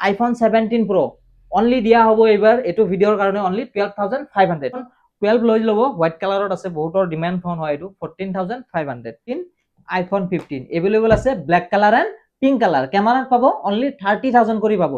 IPhone 17 Pro only দিয়া হ'ব এইবাৰ এইটো ভিডিঅ'ৰ কাৰণে অনলি 12,500 12 লৈ ল'ব হোৱাইট কালাৰত আছে বহুতৰ ডিমান্ড ফোন হয় এইটো 14,500 আইফোন 15 এভেইলেবল আছে black colour and pink colour কেমেৰাত পাব অনলি 30,000 কৰি পাব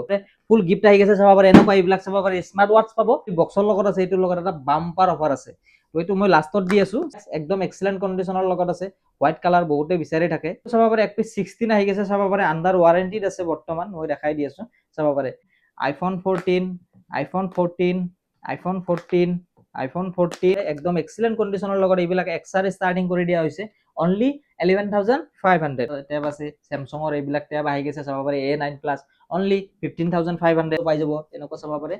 ফুল গিফ্ট আহি গৈছে চাব পাৰে এনেকুৱা এইবিলাক চাব পাৰে স্মাৰ্ট ওয়াচ পাব বক্সৰ লগত আছে এইটোৰ লগত এটা বাম্পাৰ অফাৰ আছে তো এইটো মই লাষ্টত দি আছো একদম এক্সিলেন্ট কন্ডিশনৰ লগত আছে হোৱাইট কালাৰ বহুতে বিচাৰি থাকে চাব পাৰে এক পিস 16 আহি গৈছে চাব পাৰে আন্ডাৰ ওয়াৰেন্টিত আছে বৰ্তমান মই দেখাই দি আছো চাব পাৰে আইফোন 14 আইফোন 14 আইফোন 14 আইফোন 14 একদম এক্সিলেন্ট কন্ডিশনৰ লগত এইবিলাক এক্সাৰ ষ্টাৰ্টিং কৰি দিয়া হৈছে অনলি 11,500 ট্যাব আছে স্যামসাঙৰ এইবিলাক ট্যাব আহি গৈছে চাব পাৰে A9 প্লাস অনলি 15,500 পাই যাব এনেকুৱা চাব পাৰে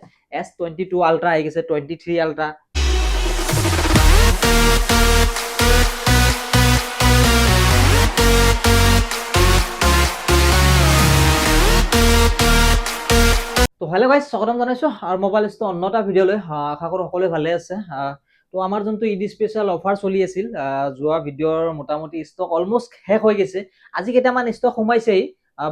S22 আল্ট্ৰা আহি গৈছে 23 আল্ট্ৰা তো হেল্ল' গাইজ স্বাগতম জানাইছো আৰু মোবাইল ষ্ট'ৰ অন্য এটা ভিডিঅ'লৈ আশা কৰোঁ সকলোৱে ভালে আছে তো আমাৰ যোনটো ঈদ স্পেচিয়েল অফাৰ চলি আছিল যোৱা ভিডিঅ'ৰ মোটামুটি ষ্টক অলমোষ্ট শেষ হৈ গৈছে আজি কেইটামান ষ্টক সোমাইছেই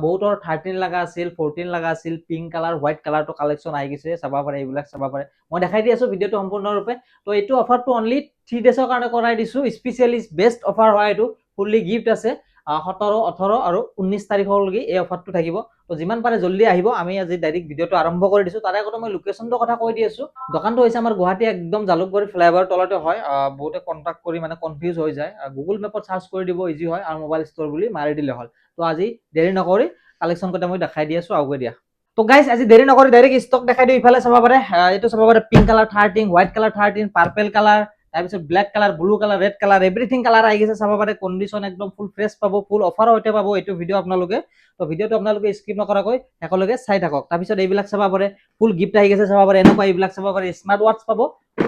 বহুতৰ 13 লগা আছিল 14 লগা আছিল পিঙ্ক কালাৰ হোৱাইট কালাৰটো কালেকশ্যন আহি গৈছে চাব পাৰে এইবিলাক চাব পাৰে মই দেখাই দি আছো ভিডিঅ'টো সম্পূৰ্ণৰূপে তো এইটো অফাৰটো অনলি 3 ডেজৰ কাৰণে কৰাই দিছো স্পেচিয়েলি বেষ্ট অফাৰ হয় এইটো ফুল্লি গিফ্ট আছে 17 18 আৰু 19 তাৰিখলৈকে এই অফাৰটো থাকিব তো যিমান পাৰে জলদি আহিব আমি আজি ডাইৰেক্ট ভিডিঅ'টো আৰম্ভ কৰি দিছো তাৰে আগতে মই লোকেশ্যনটোৰ কথা কৈ দি আছো দোকানটো হৈছে আমাৰ গুৱাহাটী একদম জালুকবাৰী ফ্লাইঅভাৰ তলতে হয় বহুতে কন্টাক্ট কৰি মানে কনফিউজ হৈ যায় গুগল মেপত সাৰ্চ কৰি দিব ইজি হয় আৰু মোবাইল ষ্ট'ৰ বুলি মাৰি দিলে হ'ল তো আজি দেৰি নকৰি কালেকশ্যন কেইটা মই দেখাই দি আছো আগুৱাই দিয়া তো গাইজ আজি দেৰি নকৰি ডাইৰেক্ট ষ্টক দেখাই দিও ইফালে চাব পাৰে এইটো চাব পাৰে pink colour 13 white colour 13 purple colour তাৰপিছত black colour blue colour red colour everything colour আহি গৈছে চাব পাৰে কন্ডিশন একদম ফুল ফ্ৰেছ পাব ফুল অফাৰৰ সৈতে পাব এইটো ভিডিঅ' আপোনালোকে তো ভিডিঅ'টো আপোনালোকে স্কিপ নকৰাকৈ একেলগে চাই থাকক তাৰপিছত এইবিলাক চাব পাৰে ফুল গিফ্ট আহি গৈছে চাব পাৰে এনেকুৱা এইবিলাক চাব পাৰে স্মাৰ্ট ওয়াচ পাব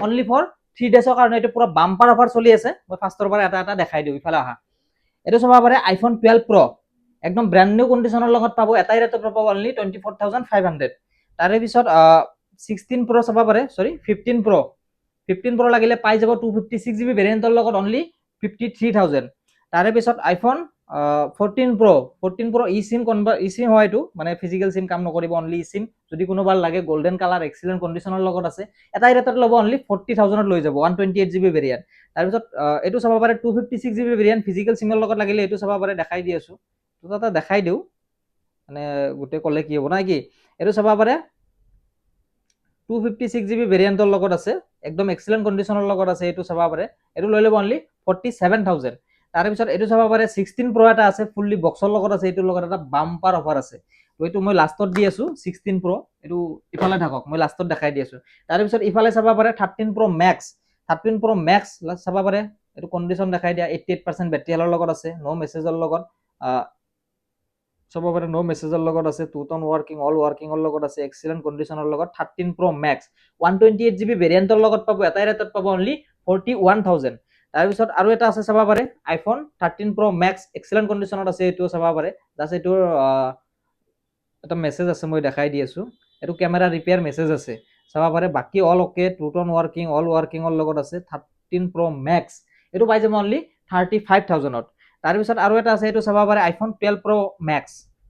অনলি ফৰ 3 ডেজৰ কাৰণে এইটো পুৰা বাম্পাৰ অফাৰ চলি আছে মই ফাৰ্ষ্টৰ পৰা এটা এটা দেখাই দিও ইফালে আহা এইটো চাব পাৰে আইফোন 12 Pro একদম ব্ৰ্যান্ড নিউ কন্ডিশনৰ লগত পাব এটাই ৰেটত পাব অনলি 24,500 তাৰে পিছত 16 Pro চাব পাৰে সৰি 15 Pro 15 Pro লাগিলে পাই যাব 256GB ভেৰিয়েন্টৰ লগত অনলি 53,000 তাৰে পিছত iPhone 14 Pro eSIM convert eSIM হয় এইটো মানে ফিজিক্যাল সিম কাম নকৰিব অনলি eSIM যদি কোনোবাৰ লাগে গোল্ডেন কালাৰ এক্সিলেন্ট কন্ডিশনৰ লগত আছে এটাই ৰেটত ল'ব অনলি 40,000ত লৈ যাব 128GB ভেৰিয়েন্ট তাৰ পিছত এইটো চাব পাৰে 256GB ভেৰিয়েন্ট ফিজিক্যাল সিমৰ লগত লাগিলে এইটো চাব পাৰে দেখাই দি আছো তো এটা দেখাই দিও মানে গুটে কলে কি হ'ব না কি এইটো চাব পাৰে 256GB ভেৰিয়েন্টৰ লগত আছে একদম এক্সিলেন্ট কন্ডিশনৰ লগত আছে এইটো চাব পাৰে এইটো লৈ ল'ব অনলি 47,000 তাৰে পিছত এইটো চাব পাৰে 16 Pro এটা আছে ফুল্লি বক্সৰ লগত আছে এইটোৰ লগত এটা বাম্পাৰ অফাৰ আছে তো এইটো মই লাষ্টত দি আছো 16 Pro এইটো ইফালে থাকক মই লাষ্টত দেখাই দি আছো তাৰে পিছত ইফালে চাব পাৰে 13 Pro Max 13 Pro Max চাব পাৰে এইটো কন্ডিশন দেখাই দিয়া 88% বেটাৰী হেলৰ লগত আছে নো মেছেজৰ লগত চাব পাৰে নো মেছেজৰ লগত আছে টু টন ওয়াৰ্কিং অল ওয়াৰ্কিংৰ লগত আছে এক্সিলেন্ট কন্ডিশনৰ লগত 13 Pro Max 128GB ভেৰিয়েন্টৰ লগত পাব এটাই ৰেটত পাব অনলি 41,000 তাৰ পিছত আৰু এটা আছে চাব পাৰে আইফোন 13 Pro Max এক্সিলেন্ট কন্ডিশনত আছে এইটো চাব পাৰে জাস্ট এইটোৰ এটা মেছেজ আছে মই দেখাই দি আছো এইটো ক্যামেৰা ৰিপেয়াৰ মেছেজ আছে চাব পাৰে বাকি অল ওকে টু টন ওয়াৰ্কিং অল ওয়াৰ্কিংৰ লগত আছে 13 Pro Max এইটো পাই যাব অনলি 35,000ত তাৰ পিছত আৰু এটা আছে এইটো চাব পাৰে iPhone 12 Pro Max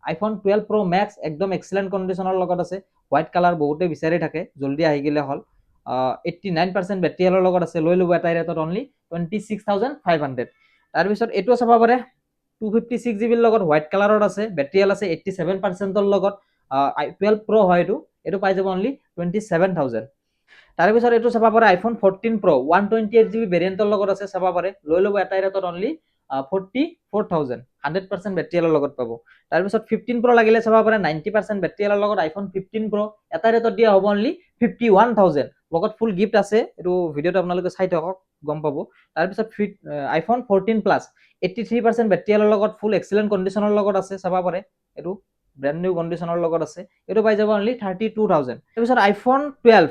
iPhone 12 Pro Max একদম এক্সিলেন্ট কন্ডিশনৰ লগত আছে হোৱাইট কালাৰ বহুতে বিচাৰি থাকে জলদি আহি গিলে হল 89% বেটাৰী হেলৰ লগত আছে লৈ লব এটাই ৰেটত অনলি 26,500 তাৰ পিছত এইটো চাব পাৰে 256GB লগত হোৱাইট কালাৰত আছে বেটাৰী হেল আছে 87%ৰ লগত 12 Pro হয় এইটো পাই যাব অনলি 27,000 তাৰ পিছত এইটো চাব পাৰে আইফোন 14 Pro 128GB ভেৰিয়েন্টৰ লগত আছে চাব পাৰে লৈ লব এটাই ৰেটত অনলি 44,000 100% বেটাৰী হেলৰ লগত পাব তাৰ পিছত 15 Pro লাগিলে চাব পাৰে 90% বেটাৰী হেলৰ লগত আইফোন 15 Pro এটা ৰেটত দিয়া হ'ব অনলি 51,000 লগত ফুল গিফ্ট আছে এইটো ভিডিঅ'টো আপোনালোকে চাই থাকক গম পাব তাৰ পিছত আইফোন 14 Plus 83% বেটাৰী হেলৰ লগত ফুল এক্সিলেন্ট কন্ডিশনৰ লগত আছে চাব পাৰে এইটো ব্ৰ্যান্ড নিউ কন্ডিশনৰ লগত আছে এইটো পাই যাব অনলি 32,000 তাৰ পিছত আইফোন 12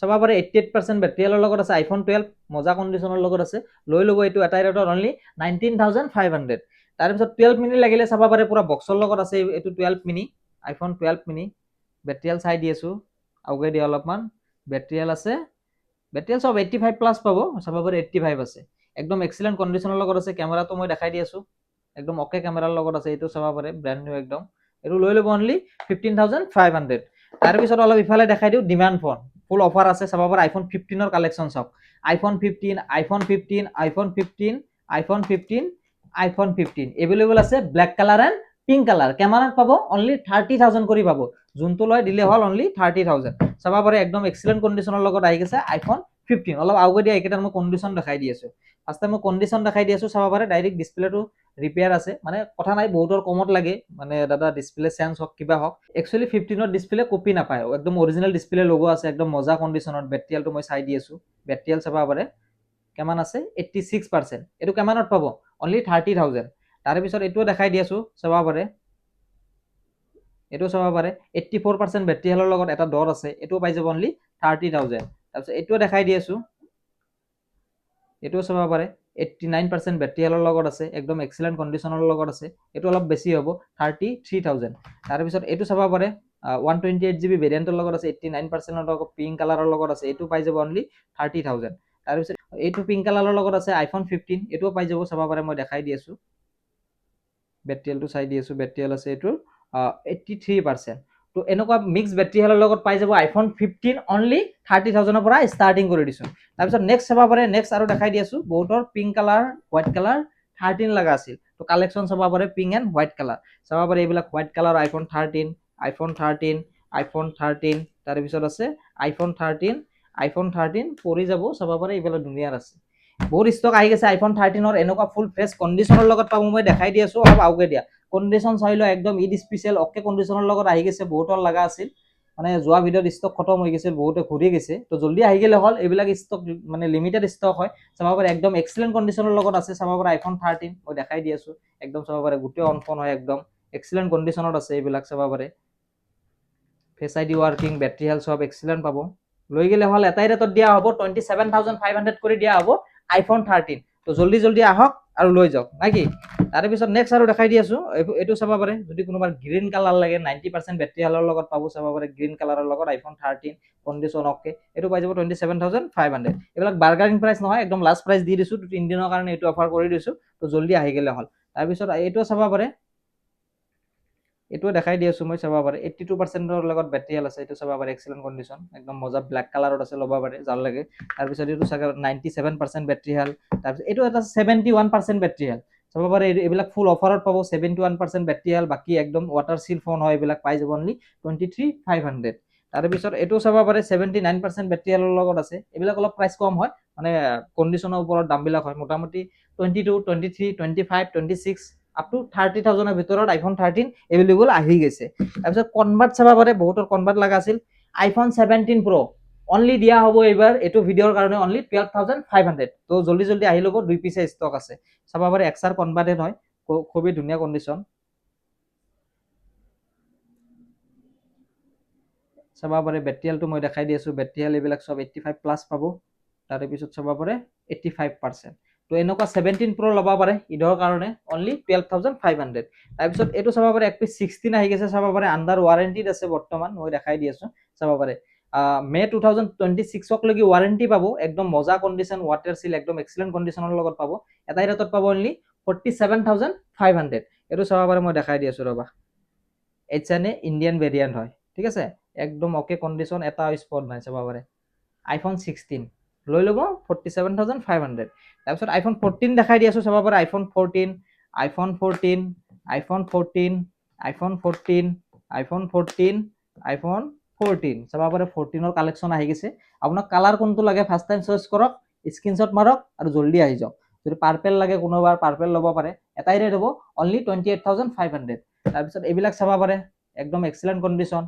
চাব পাৰে 88% বেটাৰী হেলৰ লগত আছে আইফোন 12 মজা কন্ডিশনৰ লগত আছে লৈ লব এইটো এটাই ৰেটত অনলি 19,500 তাৰ পিছত 12 মিনি লাগিলে চাব পাৰে পুৰা বক্সৰ লগত আছে এইটো 12 মিনি আইফোন 12 মিনি বেটাৰী হেল চাই দি আছো আগুৱাই দিয়া অলপমান বেটাৰী হেল আছে বেটাৰী হেল সব 85 প্লাস পাব চাব পাৰে 85 আছে একদম এক্সিলেন্ট কন্ডিশনৰ লগত আছে ক্যামেৰাটো মই দেখাই দি আছো একদম ওকে ক্যামেৰাৰ লগত আছে এইটো চাব পাৰে ব্ৰ্যান্ড নিউ একদম এইটো লৈ ল'ব অনলি 15,500। তাৰপিছত অলপ ইফালে দেখাই দিওঁ ডিমাণ্ড ফোন, ফুল অফাৰ আছে চাব পাৰে। আইফোন 15ৰ কালেকশ্যন চাওক, iPhone 15, iPhone 15, iPhone 15, iPhone 15, iPhone 15 available আছে black colour and pink colour. কেমেৰাত পাব অনলি 30,000 কৰি পাব, যোনটো লয় দিলে হ'ল অনলি 30,000। চাব পাৰে একদম এক্সিলেণ্ট কণ্ডিশ্যনৰ লগত আহি গৈছে আইফোন 15। অলপ আগুৱাই দিয়া, এইকেইটাৰ মই কণ্ডিশ্যন দেখাই দি আছোঁ। ফাৰ্ষ্টে মই কণ্ডিশ্যন দেখাই দি আছোঁ, চাব পাৰে ডাইৰেক্ট ডিছপ্লেটো ৰিপেয়াৰ আছে, মানে কথা নাই বহুতৰ কমত লাগে, মানে দাদা ডিছপ্লে চেঞ্জ হওক কিবা হওক। একচুৱেলি 15ৰ ডিছপ্লে কপি নাপায়, একদম অৰিজিনেল ডিছপ্লে লগো আছে, একদম মজা কণ্ডিশ্যনত। বেটেৰিয়েলটো মই চাই দি আছোঁ, বেটেৰিয়েল চাব পাৰে কিমান আছে 86%। এইটো কিমানত পাব অনলি 30,000। তাৰপিছত এইটোও দেখাই দি আছোঁ, চাব পাৰে এইটো চাব পাৰে 84% বেটেৰী হেলৰ লগত এটা ডট আছে, এইটোও পাই যাব অনলি 30,000। তাৰপিছত এইটোও দেখাই দি আছোঁ, এইটোও চাব পাৰে 89% বেটেৰী হেলৰ লগত আছে, একদম এক্সিলেণ্ট কণ্ডিশ্যনৰ লগত আছে। এইটো অলপ বেছি হ'ব 33,000। তাৰপিছত এইটো চাব পাৰে 128 GB ভেৰিয়েণ্টৰ লগত আছে, 89%ৰ লগত পিংক কালাৰৰ লগত আছে, এইটো পাই যাব অনলি 30,000। তাৰপিছত এইটো পিংক কালাৰৰ লগত আছে আইফোন 15, এইটোও পাই যাব, চাব পাৰে মই দেখাই দি আছোঁ, বেটেৰিয়েলটো চাই দি আছোঁ। বেটেৰিয়েল আছে এইটোৰ 83%। তো এনেকুৱা মিক্স বেটেৰী হেলৰ লগত পাই যাব আইফোন 15 অনলি 30,000ৰ পৰা ষ্টাৰ্টিং কৰি দিছোঁ। তাৰপিছত নেক্সট চাব পাৰে, নেক্সট আৰু দেখাই দি আছোঁ, বহুতৰ পিংক কালাৰ হোৱাইট কালাৰ 13 লগা আছিল, তো কালেকশ্যন চাব পাৰে পিংক এণ্ড হোৱাইট কালাৰ। চাব পাৰে এইবিলাক white colour iPhone 13, iPhone 13, iPhone 13, তাৰপিছত আছে আইফোন 13, আইফোন 13 পৰি যাব, চাব পাৰে এইবিলাক ধুনীয়াৰ আছে। বহুত ষ্টক আহি গৈছে আইফোন 13ৰ, এনেকুৱা ফুল ফ্ৰেছ কণ্ডিশ্যনৰ লগত পাব। মই দেখাই দি আছোঁ, অলপ আগুৱাই দিয়া। কণ্ডিশ্যন চাই লওঁ, একদম ঈদ স্পেচিয়েল অকে কণ্ডিশ্যনৰ লগত আহি গৈছে, বহুতৰ লগা আছিল, মানে যোৱা ভিডিঅ'ত ষ্টক খতম হৈ গৈছিল, বহুতে ঘূৰি গৈছে, তো জল্দি আহি গ'লে হ'ল। এইবিলাক ষ্টক মানে লিমিটেড ষ্টক হয়, চাব পাৰে একদম এক্সিলেণ্ট কণ্ডিশ্যনৰ লগত আছে। চাব পাৰে আইফোন 13 মই দেখাই দি আছোঁ, একদম চাব পাৰে গোটেই অন ফোন হয়, একদম এক্সিলেণ্ট কণ্ডিশ্যনত আছে এইবিলাক। চাব পাৰে ফেচ আই ডি ৱাৰ্কিং, বেটেৰী হেল্থ সব এক্সিলেণ্ট পাব। লৈ গ'লে হ'ল এটাই ৰেটত দিয়া হ'ব, 27,500 কৰি দিয়া হ'ব আইফোন 13। তো জল্দি জল্দি আহক আৰু লৈ যাওক নাকি। তাৰপিছত নেক্সট আৰু দেখাই দি আছোঁ, এইটো চাব পাৰে যদি কোনোবাৰ গ্ৰীণ কালাৰ লাগে, 90% বেটেৰী হেলৰ লগত পাব। চাব পাৰে গ্ৰীণ কালাৰৰ লগত আইফোন 13 কণ্ডিশ্যন অকে, এইটো পাই যাব 27,500। এইবিলাক বাৰ্গাৰিং প্ৰাইচ নহয়, একদম লাষ্ট প্ৰাইচ দি দিছোঁ, 3 দিনৰ কাৰণে এইটো অফাৰ কৰি দিছোঁ, তো জল্দি আহি গ'লে হ'ল। তাৰপিছত এইটো চাব পাৰে, এইটোও দেখাই দি আছোঁ মই, চাব পাৰে 82%ৰ লগত বেটেৰী হেল আছে, এইটো চাব পাৰে এক্সিলেণ্ট কণ্ডিশ্যন, একদম মজা ব্লেক কালাৰত আছে, ল'ব পাৰে যাৰ লাগে। তাৰপিছত এইটো চাগে 97% বেটেৰী হেল। তাৰপিছত এইটো এটা 71% বেটেৰী হেল, চাব পাৰে এইবিলাক ফুল অফাৰত পাব, 71% বেটেৰী হেল। বাকী একদম ৱাটাৰ চিল ফোন হয়, এইবিলাক পাই যাব অনলি 23,500। তাৰপিছত এইটো চাব পাৰে 79% বেটেৰী হেলৰ লগত আছে, এইবিলাক অলপ প্ৰাইচ কম হয়, মানে কণ্ডিশ্যনৰ ওপৰত দামবিলাক হয়। মোটামুটি 22, 23, 25, 26 আপ টু 30,000ৰ ভিতৰত আইফোন 13 এভেইলেবল আহি গৈছে। তাৰপিছত কনভাৰ্ট চাব পাৰে, বহুতৰ কনভাৰ্ট লগা আছিল, আইফোন 17 Pro অনলি দিয়া হ'ব এইবাৰ এইটো ভিডিঅ'ৰ কাৰণে অনলি 12,500। তো জল্দি জল্দি আহি ল'ব, 2 পিছে ষ্টক আছে। চাব পাৰে এক্সাৰ কনভাৰ্টেড হয়, খুবেই ধুনীয়া কণ্ডিশ্যন। চাব পাৰে বেটেৰিয়েলটো মই দেখাই দি আছোঁ, বেটেৰিয়েল এইবিলাক চব 85+ পাব। তাৰপিছত চাব পাৰে 85%। তো এনেকুৱা 17 Pro ল'ব পাৰে ঈদৰ কাৰণে অনলি 12,500। তাৰপিছত এইটো চাব পাৰে একপিচ 16 আহি গৈছে, চাব পাৰে আণ্ডাৰ ৱাৰেণ্টিত আছে বৰ্তমান, মই দেখাই দি আছোঁ। চাব পাৰে মে 2026 লৈকে ৱাৰেণ্টি পাব, একদম মজা কণ্ডিশ্যন, ৱাটাৰ চিল, একদম এক্সিলেণ্ট কণ্ডিশ্যনৰ লগত পাব। এটাই ৰেটত পাব অনলি 47,500। এইটো চাব পাৰে মই দেখাই দি আছোঁ ৰ'বা, HNA ইণ্ডিয়ান ভেৰিয়েণ্ট হয়, ঠিক আছে, একদম অকে কণ্ডিশ্যন, এটা স্পট নাই। চাব পাৰে আইফোন 16 লৈ ল'ব 47,500। তাৰপিছত আইফোন 14 দেখাই দি আছোঁ, চাব পাৰে iPhone 14, iPhone 14, iPhone 14, iPhone 14, iPhone 14, iPhone 14। চাব পাৰে 14ৰ কালেকশ্যন আহি গৈছে। আপোনাক কালাৰ কোনটো লাগে ফাৰ্ষ্ট টাইম চইচ কৰক, স্ক্ৰীনশ্বট মাৰক আৰু জল্দি আহি যাওক। যদি পাৰ্পেল লাগে কোনোবাৰ পাৰ্পেল ল'ব পাৰে, এটাই ৰেট হ'ব অনলি 28,500। তাৰপিছত এইবিলাক চাব পাৰে একদম এক্সিলেণ্ট কণ্ডিশ্যন,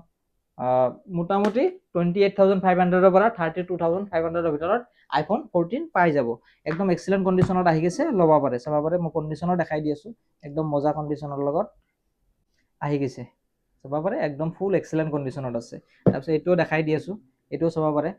মোটামুটি 28,500ৰ পৰা 32,500ৰ ভিতৰত আইফোন 14 পাই যাব, একদম এক্সিলেণ্ট কণ্ডিশ্যনত আহি গৈছে, ল'ব পাৰে। চাব পাৰে মই কণ্ডিশ্যনৰ দেখাই দি আছোঁ, একদম মজা কণ্ডিশ্যনৰ লগত আহি গৈছে, চাব পাৰে একদম ফুল এক্সিলেণ্ট কণ্ডিশ্যনত আছে। তাৰপিছত এইটোও দেখাই দি আছোঁ, এইটোও চাব পাৰে,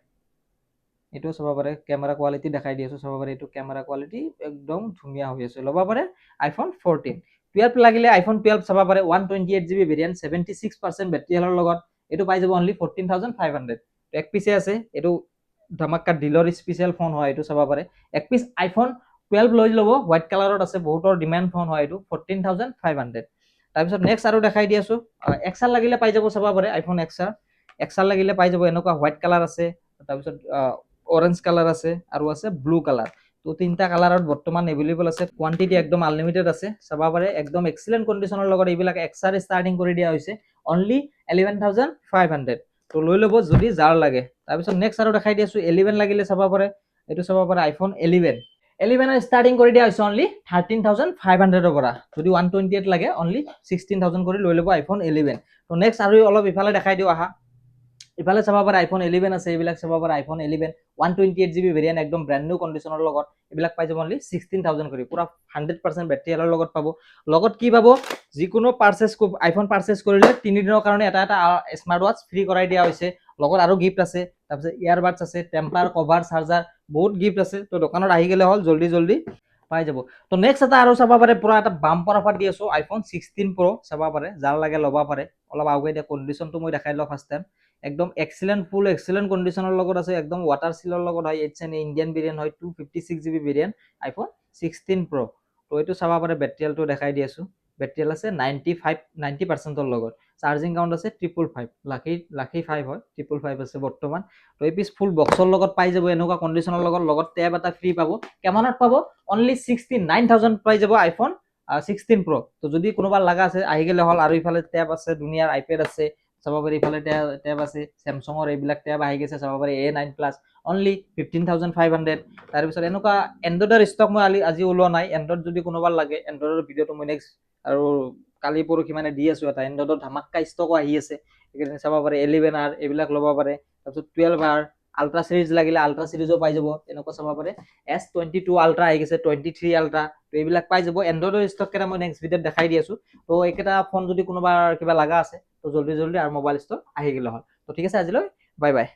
এইটোও চাব পাৰে কেমেৰা কোৱালিটি দেখাই দি আছোঁ, চাব পাৰে এইটো কেমেৰা কোৱালিটি একদম ধুনীয়া হৈ আছে, ল'ব পাৰে আইফোন 14। 12 লাগিলে আইফোন 12 চাব পাৰে, 128 GB ভেৰিয়েণ্ট, 76% বেটেৰী হেলৰ লগত, এইটো পাই যাব অনলি 14,500। এক পিছে আছে, এইটো ধামাকা ডিলৰ স্পেচিয়েল ফোন হয়, এইটো চাব পাৰে। এক পিচ আইফোন 12 লৈ ল'ব, হোৱাইট কালাৰত আছে, বহুতৰ ডিমাণ্ড ফোন হয় এইটো, 14,500। তাৰপিছত নেক্সট আৰু দেখাই দি আছো এক্সআৰ লাগিলে পাই যাব চাব পাৰে আইফোন এক্সআৰ লাগিলে পাই যাব এনেকুৱা হোৱাইট কালাৰ আছে তাৰপিছত অৰেঞ্জ কালাৰ আছে আৰু আছে ব্লু কালাৰ তো তিনটা কালাৰত বৰ্তমান এভেইলেবল আছে কোৱান্টিটি একদম আনলিমিটেড আছে চাব পাৰে একদম এক্সিলেন্ট কণ্ডিশ্যনৰ লগত এইবিলাক এক্সআৰ ষ্টাৰ্টিং কৰি দিয়া হৈছে অনলি 11,500 তো লৈ ল'ব যদি যাৰ লাগে তাৰপিছত নেক্সট আৰু দেখাই দি আছো 11 লাগিলে চাব পাৰে এইটো চাব পাৰে আইফোন 11 ষ্টাৰ্টিং কৰি দিয়া হৈছে অনলি 13,500 পৰা যদি 128 লাগে অনলি 16,000 কৰি লৈ ল'ব আইফোন 11 তো নেক্সট আৰু অলপ ইফালে দেখাই দিও আহা ইফালে চাব পাৰে আইফোন 11 আছে এইবিলাক চাব পাৰে আইফোন 11 128GB ভেৰিয়েণ্ট একদম ব্ৰেণ্ড নিউ কণ্ডিশ্যনৰ লগত এইবিলাক পাই যাব অনলি 16,000 কৰি পুৰা 100% বেটাৰী এলৰ লগত পাব লগত কি পাব যিকোনো আইফোন পাৰচেজ কৰিলে 3 দিনৰ কাৰণে এটা স্মাৰ্ট ৱাচ ফ্ৰী কৰাই দিয়া হৈছে লগত আৰু গিফ্ট আছে তাৰপিছত ইয়াৰবাডছ আছে টেম্পাৰ কভাৰ চাৰ্জাৰ বহুত গিফ্ট আছে তো দোকানত আহি গেলে হল জলদি পাই যাব তো নেক্সট এটা আৰু চাব পাৰে পুৰা এটা বাম্পাৰ অফাৰ দি আছো আইফোন 16 Pro চাব পাৰে যাৰ লাগে ল'ব পাৰে অলপ আগুৱাই দিয়া কণ্ডিশ্যনটো মই দেখাই লওঁ ফাৰ্ষ্ট টাইম একদম ফুল এক্সিলেন্ট কণ্ডিশ্যনৰ লগত আছে একদম ৱাটাৰ সিলৰ লগত হয় এইচ এন ইণ্ডিয়ান ভেৰিয়েণ্ট হয় 256GB ভেৰিয়েণ্ট আইফোন 16 Pro তো এইটো চাব পাৰে বেটেৰিয়েলটো দেখাই দি আছো বেটেৰিয়েল আছে 90% লগত চাৰ্জিং কাউণ্ট আছে 555 লাখি 5 হয় 555 আছে বৰ্তমান তো এই পিছ ফুল বক্সৰ লগত পাই যাব এনেকুৱা কণ্ডিশ্যনৰ লগত টেব এটা ফ্ৰী পাব কেমানত পাব অনলি 69,000 পাই যাব আইফোন 16 Pro তো যদি কোনোবা লাগা আছে আহি গেলে হল আৰু ইফালে টেব আছে দুনিয়াৰ আইপ্যাড আছে চাব পাৰি ইফালে টেব আছে স্যামসাঙৰ এইবিলাক টেব আহি গৈছে চাব পাৰি A9 Plus অনলি 15,500 তাৰপিছত এনেকুৱা এন্ড্ৰইডৰ ষ্টক মই আজি ওলোৱা নাই এন্ড্ৰইড যদি কোনোবা লাগে এন্ড্ৰইডৰ ভিডিঅ'টো মই নেক্সট আৰু কালি পৰহি মানে দি আছো এটা এন্ড্ৰইডৰ ধামাক্কা ষ্টকো আহি আছে এইকেইদিন চাব পাৰে 11R এইবিলাক ল'ব পাৰে তাৰপিছত 12R আল্ট্ৰা সিৰিজ লাগিলে আল্ট্ৰা সিৰিজও পাই যাব এনেকুৱা চাব পাৰে S22 আল্ট্ৰা আহি গৈছে 23 আল্ট্ৰা তো এইবিলাক পাই যাব এন্ড্ৰইডৰ ষ্টক কেইটা মই নেক্সট ভিডিঅ'ত দেখাই দি আছো তো এইকেইটা ফোন যদি কোনোবা কিবা লাগা আছে তো জলদি আৰু মোবাইল ষ্টক আহি গেলে হল তো ঠিক আছে আজিলৈ বাই বাই